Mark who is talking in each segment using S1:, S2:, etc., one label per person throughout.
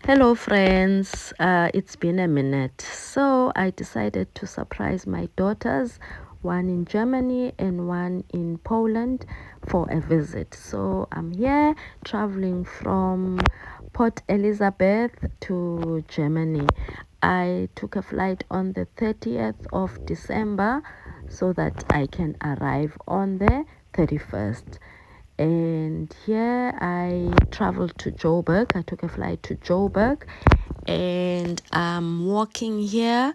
S1: Hello, friends. It's been a minute. So I decided to surprise my daughters, one in Germany and one in Poland, for a visit. So I'm here traveling from Port Elizabeth to Germany. I took a flight on the 30th of December so that I can arrive on the 31st. And here I traveled to Joburg. I took a flight to Joburg, and I'm walking here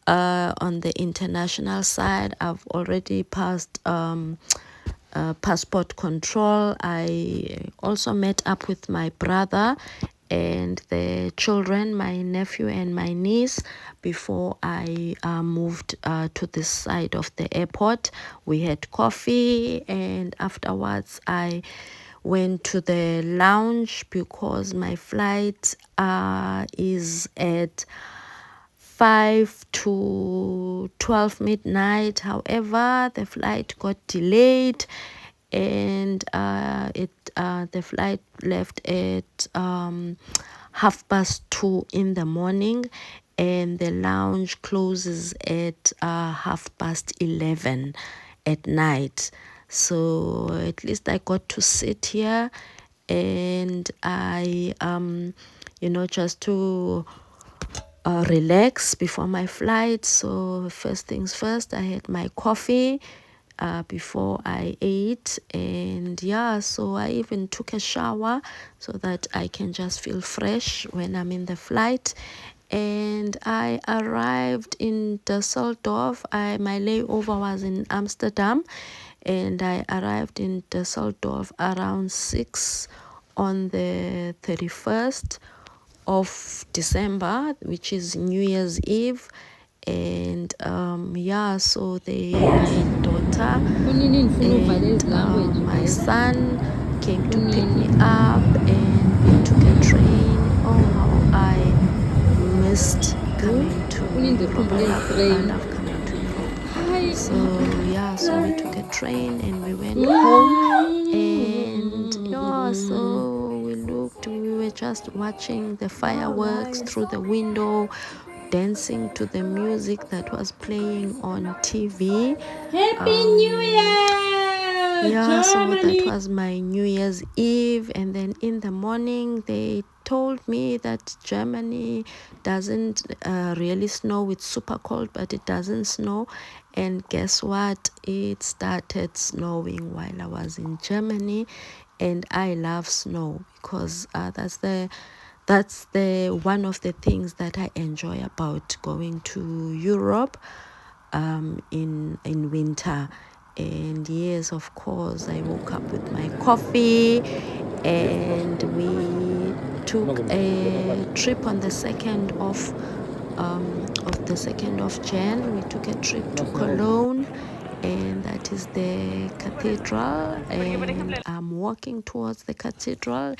S1: on the international side. I've already passed passport control. I also met up with my brother and the children, my nephew and my niece, before I moved to this side of the airport. We had coffee, and afterwards I went to the lounge because my flight is at 5 to 12 midnight. However, the flight got delayed, and the flight left at 2:30 in the morning, and the lounge closes at 11:30 at night. So at least I got to sit here, and I just to relax before my flight. So first things first, I had my coffee before I ate, and yeah, so I even took a shower so that I can just feel fresh when I'm in the flight. And I arrived in Düsseldorf. My layover was in Amsterdam, and I arrived in Düsseldorf around 6 on the 31st of December, which is New Year's Eve. And yeah, so my daughter and my son came to pick me up, and we took a train. Oh, how I missed coming to Europe. I love coming to Europe. So yeah, so we took a train and we went home, and yeah, so we were just watching the fireworks through the window, dancing to the music that was playing on TV.
S2: Happy New Year!
S1: Yeah, so
S2: Germany!
S1: that was my New Year's Eve. And then in the morning, they told me that Germany doesn't really snow. It's super cold, but it doesn't snow. And guess what? It started snowing while I was in Germany. And I love snow because that's the one of the things that I enjoy about going to Europe in winter. And yes, of course, I woke up with my coffee, and we took a trip on the 2nd of Jan. We took a trip to Cologne, and that is the cathedral, and I'm walking towards the cathedral.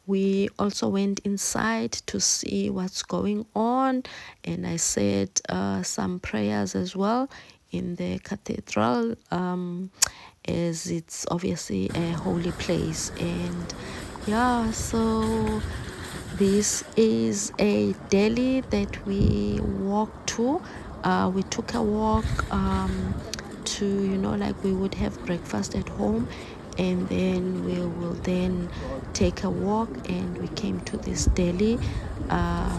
S1: We also went inside to see what's going on, and I said some prayers as well in the cathedral, as it's obviously a holy place. And yeah, so this is a deli that we walked to. We took a walk to, like we would have breakfast at home, and then we will then take a walk, and we came to this deli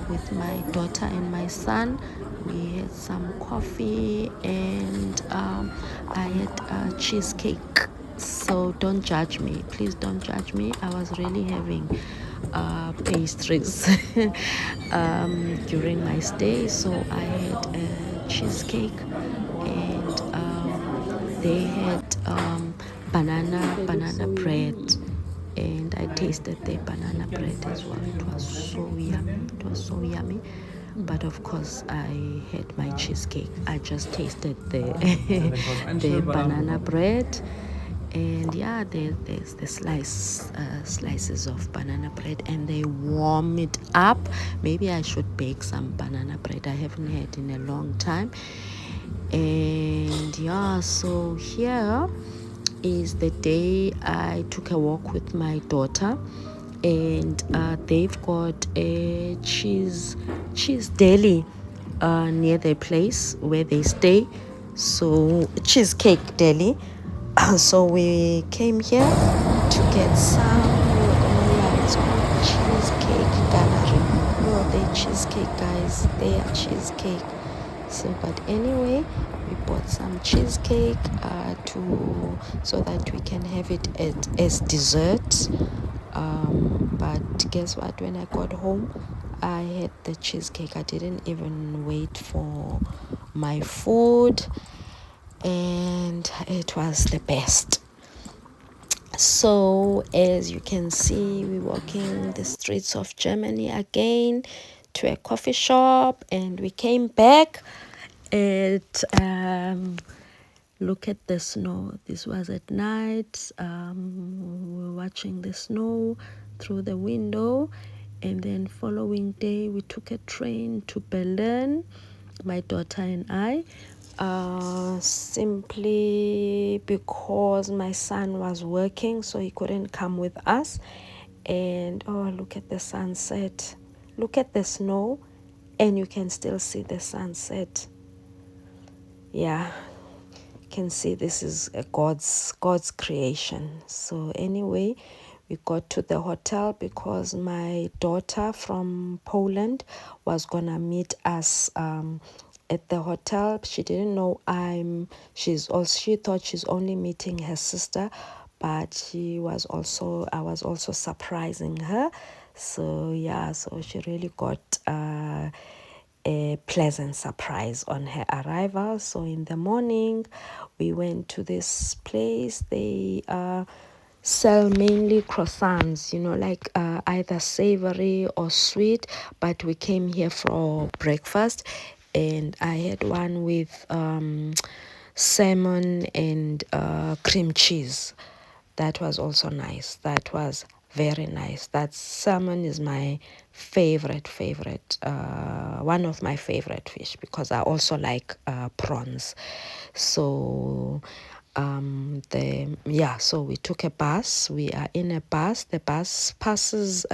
S1: with my daughter and my son. We had some coffee, and I had cheesecake. So don't judge me, please don't judge me. I was really having pastries during my stay. So I had a cheesecake, and they had banana bread, and I tasted the banana bread as well. It was so yummy. It was so yummy. But of course, I had my cheesecake. I just tasted the the banana bread. And yeah, there's the slices of banana bread, and they warm it up. Maybe I should bake some banana bread. I haven't had in a long time. And yeah, so here is the day I took a walk with my daughter, and they've got a cheese deli near their place where they stay. So cheesecake deli. So we came here to get some. It's called cheesecake gallery. No, they cheesecake, guys. They are cheesecake. So, but anyway, we bought some cheesecake so that we can have it as dessert. But guess what? When I got home, I had the cheesecake. I didn't even wait for my food, and it was the best. So as you can see, we're walking the streets of Germany again to a coffee shop, and we came back at look at the snow. This was at night. We were watching the snow through the window, and then following day we took a train to Berlin, my daughter and I, simply because my son was working, so he couldn't come with us. And oh, look at the sunset, look at the snow, and you can still see the sunset. Yeah, can see this is a God's creation. So anyway, we got to the hotel because my daughter from Poland was gonna meet us at the hotel. She didn't know she thought she's only meeting her sister, but I was also surprising her. So yeah, so she really got a pleasant surprise on her arrival. So in the morning, we went to this place. They sell mainly croissants, like either savory or sweet. But we came here for breakfast, and I had one with salmon and cream cheese. That was also nice. That was very nice. That salmon is my favorite, one of my favorite fish, because I also like prawns. So so we took a bus. We are in a bus. The bus passes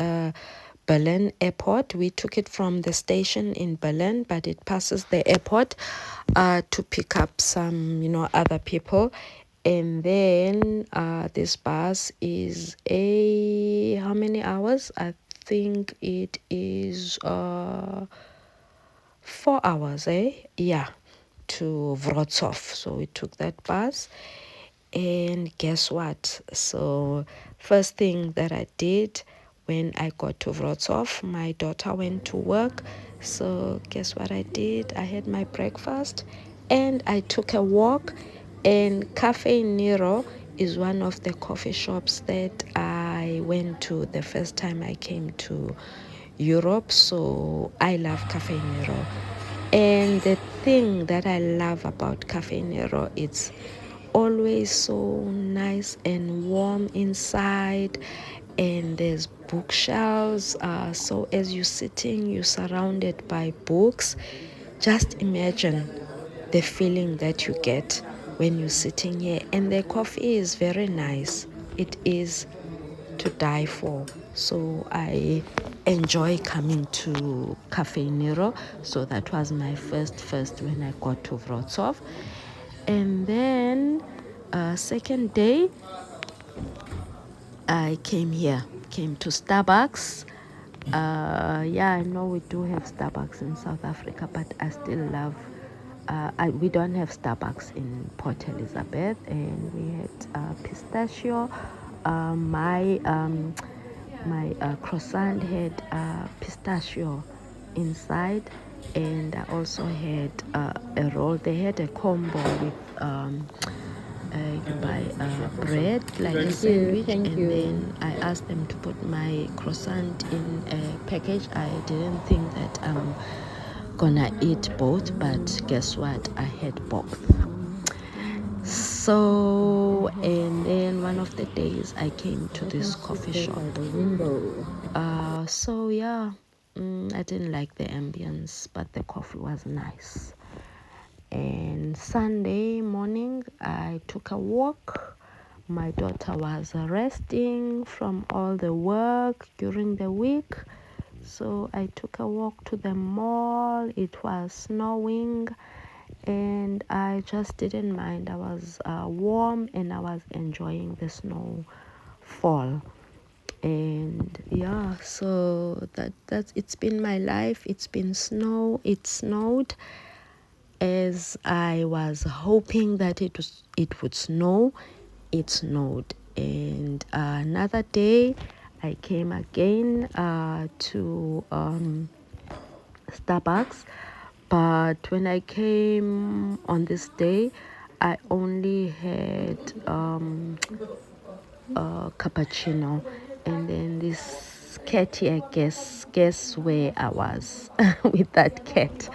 S1: Berlin airport. We took it from the station in Berlin, but it passes the airport to pick up some other people. And then this bus is how many hours? I think it is 4 hours, yeah, to Wrocław. So we took that bus, and guess what? So first thing that I did when I got to Wrocław, my daughter went to work. So guess what I did? I had my breakfast and I took a walk. And Cafe Nero is one of the coffee shops that I went to the first time I came to Europe. So I love Cafe Nero. And the thing that I love about Cafe Nero, it's always so nice and warm inside, and there's bookshelves. So as you're sitting, you're surrounded by books. Just imagine the feeling that you get when you're sitting here, and the coffee is very nice. It is to die for. So I enjoy coming to Cafe Nero. So that was my first when I got to Wrocław. And then second day, I came to Starbucks. I know we do have Starbucks in South Africa, but I still love we don't have Starbucks in Port Elizabeth. And we had pistachio. My croissant had pistachio inside, and I also had a roll. They had a combo with you buy bread like a sandwich, and then I asked them to put my croissant in a package. I didn't think that I'm gonna eat both, but guess what? I had both. So, and then one of the days I came to this coffee shop. I didn't like the ambience, but the coffee was nice. And Sunday morning, I took a walk. my daughter was resting from all the work during the week. So I took a walk to the mall. It was snowing and I just didn't mind. I was warm and I was enjoying the snowfall. And yeah, so that's it's been my life. It's been snow. It snowed as I was hoping that it would snow. It snowed. And another day I came again to Starbucks, but when I came on this day I only had cappuccino. And then this cat here, guess where I was with that cat.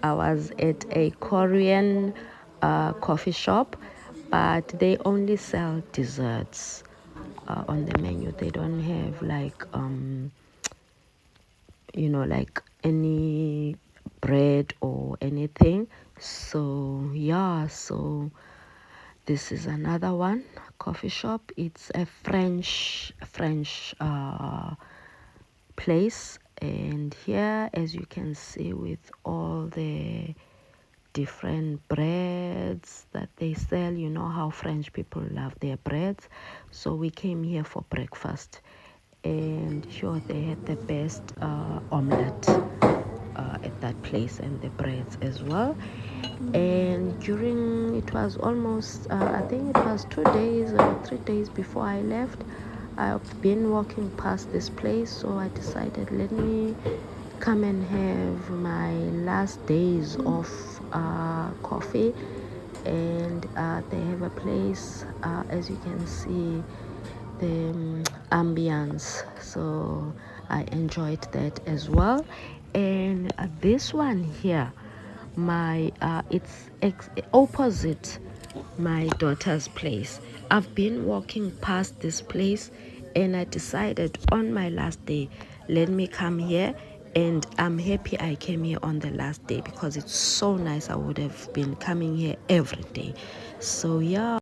S1: I was at a Korean coffee shop, but they only sell desserts on the menu. They don't have like like any bread or anything. So yeah, so this is another one coffee shop. It's a French place, and here, as you can see, with all the different breads that they sell, you know how French people love their breads. So we came here for breakfast, and sure, they had the best omelette at that place, and the breads as well. And during, it was almost I think it was 2 days or 3 days before I left, I've been walking past this place, so I decided, let me come and have my last days of coffee. And they have a place, as you can see, the ambience, so I enjoyed that as well. And this one here, my it's opposite my daughter's place. I've been walking past this place and I decided on my last day, let me come here. And I'm happy I came here on the last day because it's so nice. I would have been coming here every day. So yeah.